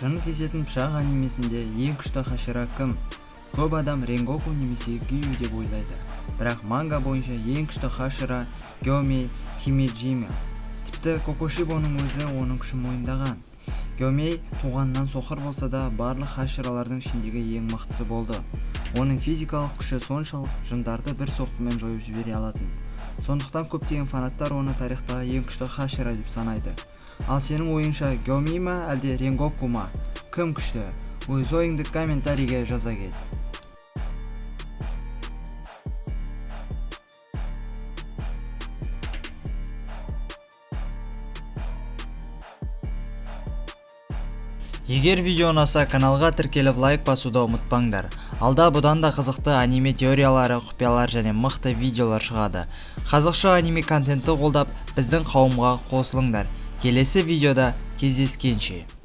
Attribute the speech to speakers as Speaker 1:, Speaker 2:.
Speaker 1: Жын кесетін пышақ анимесінде ең күшті хашира кім? Көп адам Ренгоку немесе Гию деп ойлайды. Бірақ манга бойынша ең күшті хашира Гёмей Химиджима. Тіпті Кокушибоның өзі оның күшін мойындаған. Гёмей туғаннан соқыр болса да, барлық хаширалардың ішіндегі ең мықтысы болды. Оның физикалық күші соншалық жындарды бір соққымен жойып жібере алатын. Сондықтан көптеген фанаттар оны тарихтағы ең күшті хашира деп санайды. Ал сенің ойыңша Гёмей ма әлде Ренгоку ма? Кім күшті? Өз ойыңды комментарийге жаза кет. Егер видео ұнаса, каналға тіркеліп лайк басуды ұмытпаңдар. Алда бұдан да қызықты аниме теориялары, құпиялар және мықты видеолар шығады. Қазақша аниме контентті қолдап, біздің қауымға қосылыңдар. Келесі видеода кездескенше.